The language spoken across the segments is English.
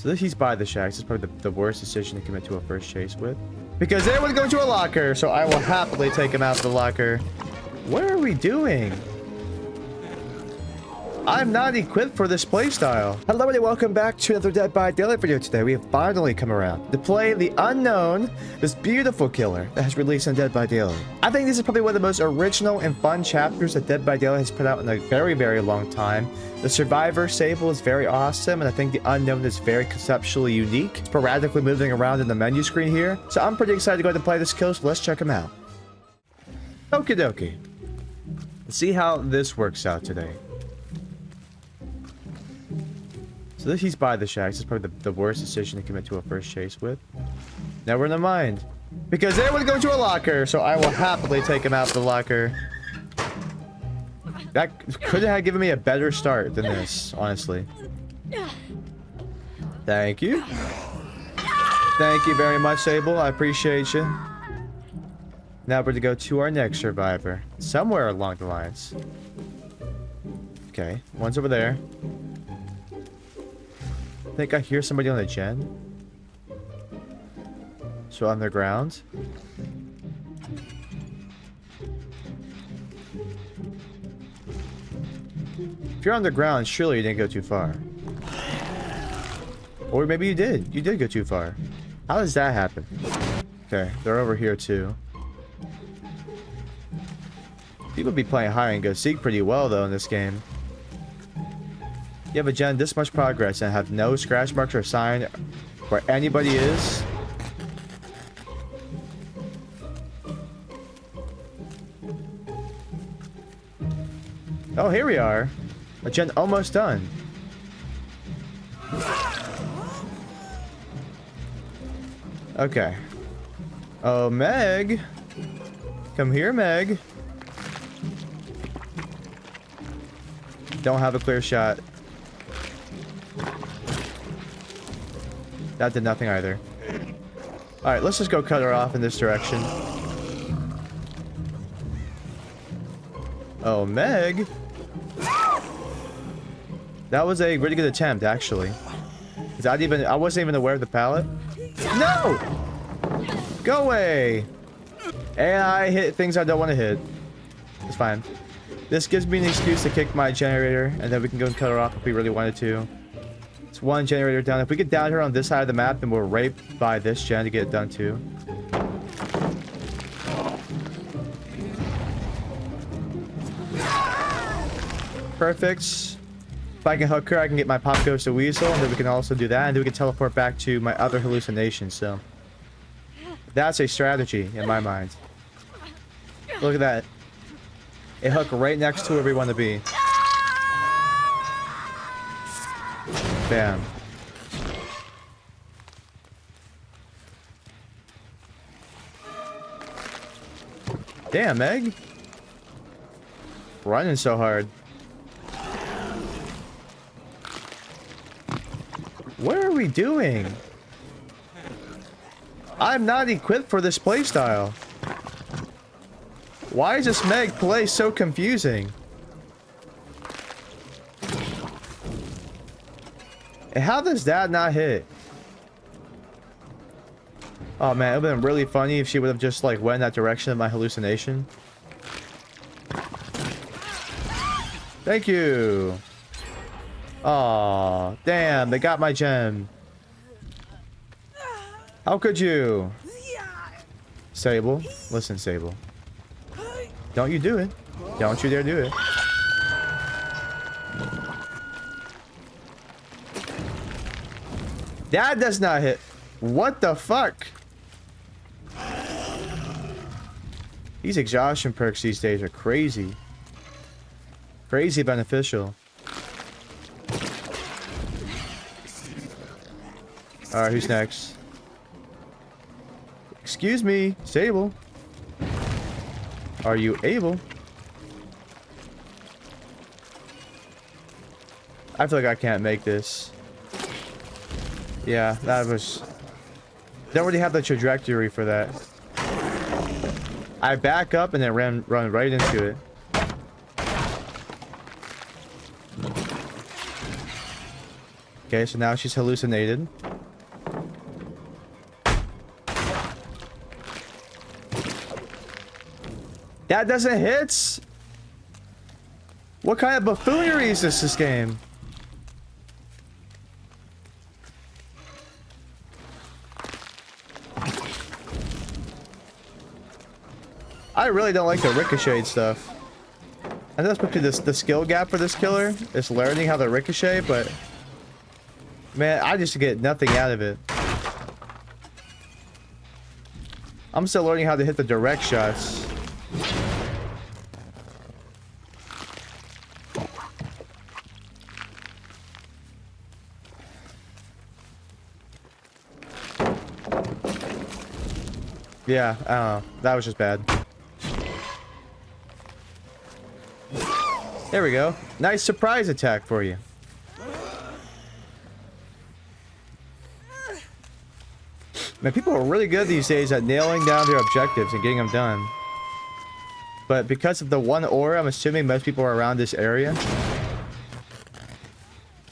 So he's by the shacks. It's probably the worst decision to commit to a first chase with. Because they would go to a locker, so I will happily take him out of the locker. What are we doing? I'm not equipped for this playstyle. Hello and welcome back to another Dead by Daylight video. Today we have finally come around to play the unknown, this beautiful killer that has released on Dead by Daylight. I think this is probably one of the most original and fun chapters that Dead by Daylight has put out in a very, very long time. The Survivor Sable is very awesome, and I think the unknown is very conceptually unique, sporadically moving around in the menu screen here. So I'm pretty excited to go ahead and play this kill, so let's check him out. Okie dokie. Let's see how this works out today. So he's by the shacks. It's probably the worst decision to commit to a first chase with. Never in the mind. Because they would go to a locker, so I will happily take him out of the locker. That could have given me a better start than this, honestly. Thank you. Thank you very much, Sable. I appreciate you. Now we're going to go to our next survivor. Somewhere along the lines. Okay, one's over there. I think I hear somebody on the gen. So on the ground. If you're on the ground, surely you didn't go too far. Or maybe you did. You did go too far. How does that happen? Okay, they're over here too. People be playing hide and go seek pretty well though in this game. You have a gen this much progress and have no scratch marks or sign where anybody is. Oh, here we are. A gen almost done. Okay. Oh, Meg. Come here, Meg. Don't have a clear shot. That did nothing either. Alright, let's just go cut her off in this direction. Oh, Meg. That was a really good attempt, actually. I wasn't even aware of the pallet. No! Go away! And I hit things I don't want to hit. It's fine. This gives me an excuse to kick my generator, and then we can go and cut her off if we really wanted to. It's one generator down. If we get down here on this side of the map, then we're right by this gen to get it done too. Perfect. If I can hook her, I can get my Pop Ghost to Weasel, and then we can also do that, and then we can teleport back to my other hallucination, so... That's a strategy, in my mind. Look at that. It hooked right next to where we want to be. Bam. Damn, Meg. Running so hard. What are we doing? I'm not equipped for this playstyle. Why is this Meg play so confusing? And how does that not hit? Oh man, it would have been really funny if she would have just like went in that direction of my hallucination. Thank you. Aw, damn, they got my gem. How could you? Sable, listen, Sable. Don't you do it. Don't you dare do it. That does not hit. What the fuck? These exhaustion perks these days are crazy. Crazy beneficial. Alright, who's next? Excuse me, Sable. Are you able? I feel like I can't make this. Yeah, that was... Don't really have the trajectory for that. I back up and then run right into it. Okay, so now she's hallucinated. That doesn't hit? What kind of buffoonery is this game? I really don't like the ricochet stuff. I know that's probably the skill gap for this killer is learning how to ricochet, but man, I just get nothing out of it. I'm still learning how to hit the direct shots. Yeah, I don't know. That was just bad. There we go. Nice surprise attack for you. Man, people are really good these days at nailing down their objectives and getting them done. But because of the one aura, I'm assuming most people are around this area.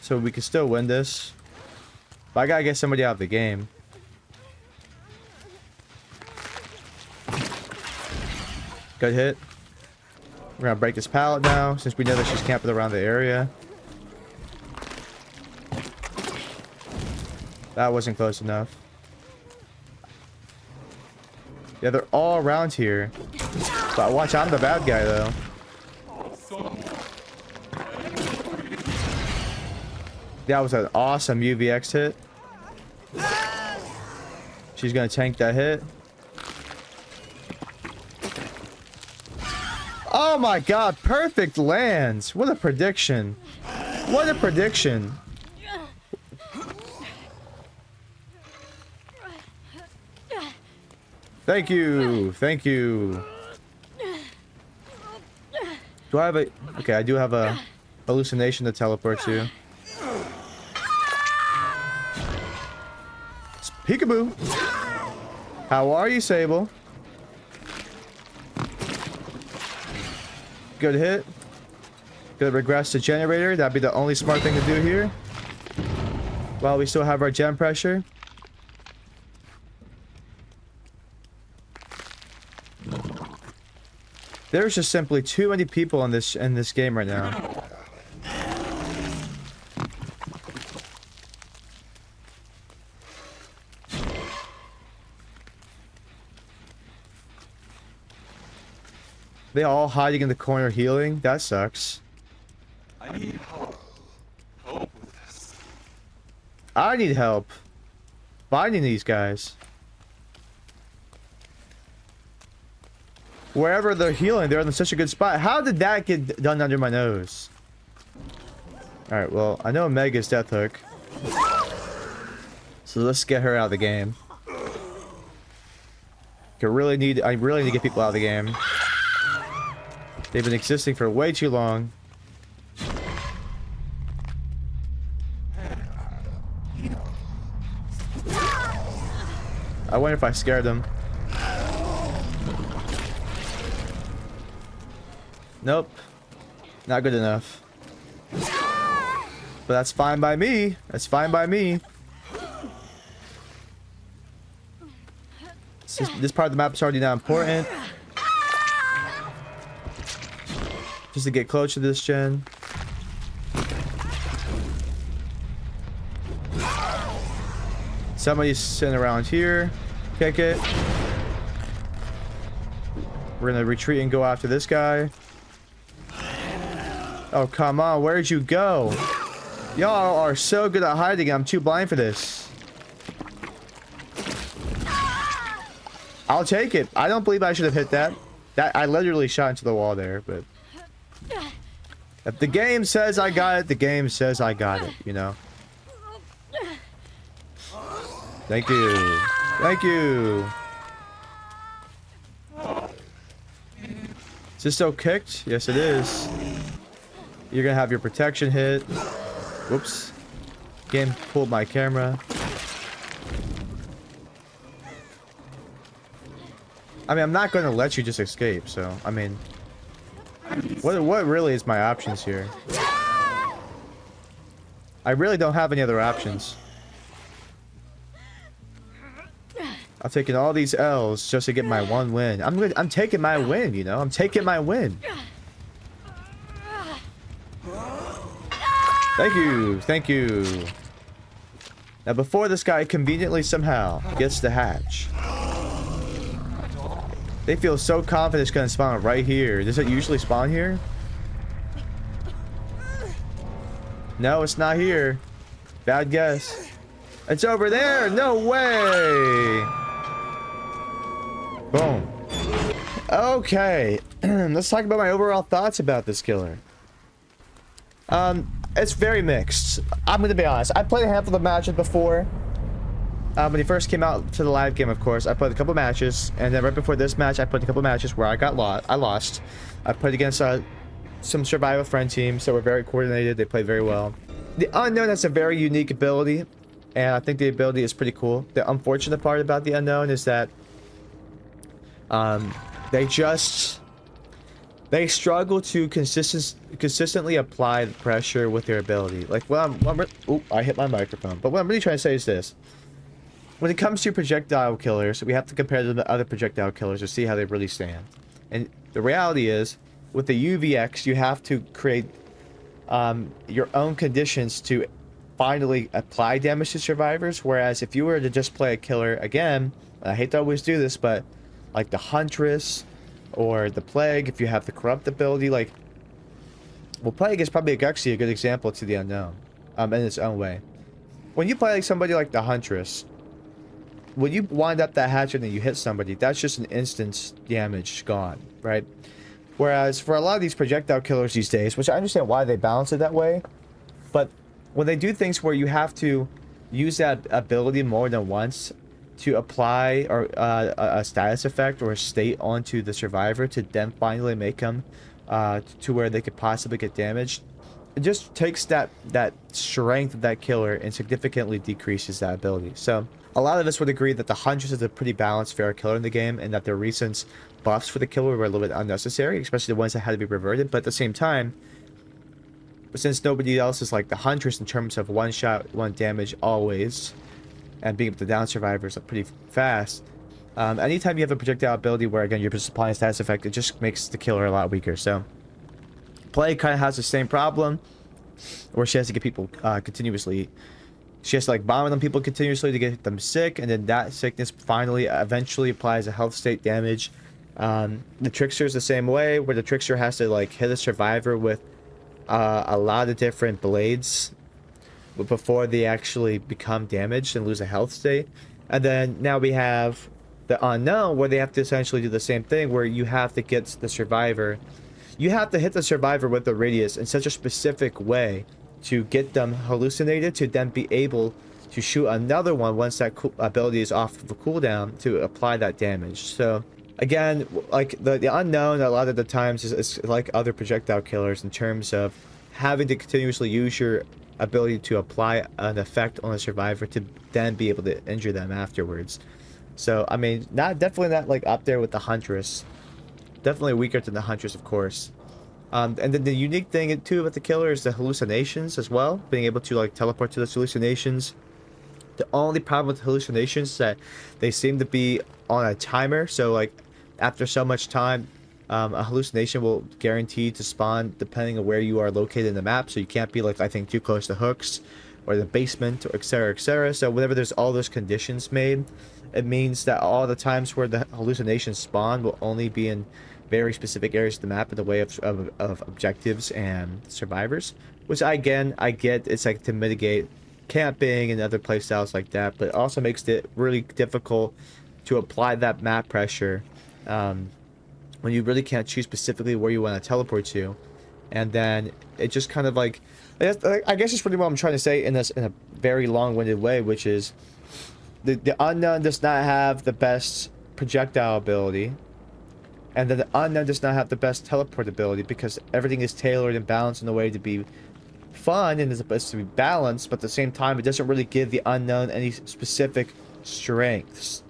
So we can still win this. But I gotta get somebody out of the game. Good hit. We're gonna break this pallet now, since we know that she's camping around the area. That wasn't close enough. Yeah, they're all around here. But watch, I'm the bad guy, though. That was an awesome UVX hit. She's gonna tank that hit. Oh my god, perfect lands. What a prediction. What a prediction. Thank you. Thank you. Do I have a... Okay, I do have a hallucination to teleport to. Peekaboo. How are you, Sable? Good hit. Good regress to generator. That'd be the only smart thing to do here. While we still have our gem pressure. There's just simply too many people in this game right now. They all hiding in the corner healing. That sucks. I need help. Help with this. I need help finding these guys. Wherever they're healing, they're in such a good spot. How did that get done under my nose? Alright, well, I know Omega's death hook. So let's get her out of the game. I really need to get people out of the game. They've been existing for way too long. I wonder if I scared them. Nope. Not good enough. But that's fine by me. That's fine by me. This part of the map is already not important. Just to get close to this gen. Somebody's sitting around here. Kick it. We're gonna retreat and go after this guy. Oh, come on. Where'd you go? Y'all are so good at hiding. I'm too blind for this. I'll take it. I don't believe I should have hit that. I literally shot into the wall there, but... If the game says I got it, the game says I got it, you know? Thank you. Thank you. Is this still kicked? Yes, it is. You're gonna have your protection hit. Whoops. Game pulled my camera. I mean, I'm not gonna let you just escape, so, I mean... What really is my options here? I really don't have any other options. I'm taking all these L's just to get my one win. I'm taking my win, you know? I'm taking my win. Thank you. Thank you. Now, before this guy conveniently somehow gets the hatch. They feel so confident it's gonna spawn right here. Does it usually spawn here? No, it's not here. Bad guess. It's over there. No way. Boom. Okay. Let's talk about my overall thoughts about this killer. It's very mixed. I'm gonna be honest. I played a handful of matches before. When he first came out to the live game, of course, I played a couple matches, and then right before this match, I played a couple matches where I lost. I played against some survival friend teams that were very coordinated. They played very well. The Unknown has a very unique ability, and I think the ability is pretty cool. The unfortunate part about the Unknown is that they struggle to consistently apply the pressure with their ability. Like, I hit my microphone. But what I'm really trying to say is this. When it comes to projectile killers, we have to compare them to other projectile killers to see how they really stand. And the reality is, with the UVX, you have to create your own conditions to finally apply damage to survivors. Whereas if you were to just play a killer, again, I hate to always do this, but like the Huntress or the Plague, if you have the corrupt ability, like, well, Plague is probably actually a good example to the Unknown, in its own way. When you play like somebody like the Huntress, when you wind up that hatchet and you hit somebody, that's just an instant damage gone, right? Whereas for a lot of these projectile killers these days, which I understand why they balance it that way, but when they do things where you have to use that ability more than once to apply or a status effect or a state onto the survivor to then finally make them to where they could possibly get damaged, it just takes that strength of that killer and significantly decreases that ability. So a lot of us would agree that the Huntress is a pretty balanced, fair killer in the game, and that the recent buffs for the killer were a little bit unnecessary, especially the ones that had to be reverted. But at the same time, since nobody else is like the Huntress in terms of one shot, one damage always, and being able to down survivors pretty fast, anytime you have a projectile ability where, again, you're just applying a status effect, it just makes the killer a lot weaker. So Plague kind of has the same problem, where she has to get people continuously. She has to like bomb on people continuously to get them sick, and then that sickness finally eventually applies a health state damage. The Trickster is the same way, where the Trickster has to like hit a survivor with a lot of different blades before they actually become damaged and lose a health state. And then now we have the Unknown, where they have to essentially do the same thing, where you have to get the survivor. You have to hit the survivor with the radius in such a specific way to get them hallucinated, to then be able to shoot another one once that ability is off of a cooldown to apply that damage. So again, like the Unknown a lot of the times is like other projectile killers in terms of having to continuously use your ability to apply an effect on a survivor to then be able to injure them afterwards. So I mean, definitely not like up there with the Huntress. Definitely weaker than the Huntress, of course. And then the unique thing too with the killer is the hallucinations as well, being able to like teleport to those hallucinations. The only problem with hallucinations is that they seem to be on a timer, so like after so much time, a hallucination will guarantee to spawn depending on where you are located in the map. So you can't be like, I think, too close to hooks or the basement or etc, etc. So whenever there's all those conditions made, it means that all the times where the hallucinations spawn will only be in very specific areas of the map in the way of objectives and survivors, which I get. It's like to mitigate camping and other playstyles like that, but it also makes it really difficult to apply that map pressure when you really can't choose specifically where you want to teleport to. And then it just kind of like, I guess it's really what I'm trying to say in a very long-winded way, which is the Unknown does not have the best projectile ability, and then the Unknown does not have the best teleport ability, because everything is tailored and balanced in a way to be fun and is supposed to be balanced, but at the same time it doesn't really give the Unknown any specific strengths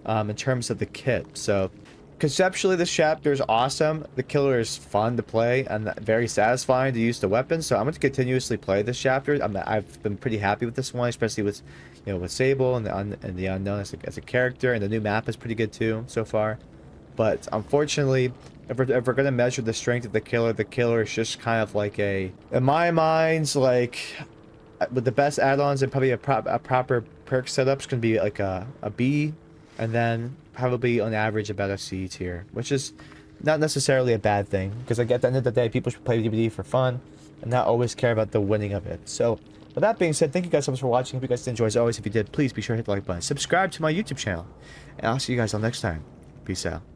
in terms of the kit. So conceptually, this chapter is awesome. The killer is fun to play and very satisfying to use the weapon. So I'm going to continuously play this chapter. I've been pretty happy with this one, especially with, you know, with Sable and the unknown as a character, and the new map is pretty good too so far. But unfortunately, if we're going to measure the strength of the killer is just kind of like a, in my mind, like with the best add-ons and probably a proper perk setups can be like a B, and then probably on average about a C tier, which is not necessarily a bad thing, because like at the end of the day, people should play DBD for fun and not always care about the winning of it. So with that being said, thank you guys so much for watching. If you guys did enjoy, as always, if you did, please be sure to hit the like button, subscribe to my YouTube channel, and I'll see you guys all next time. Peace out.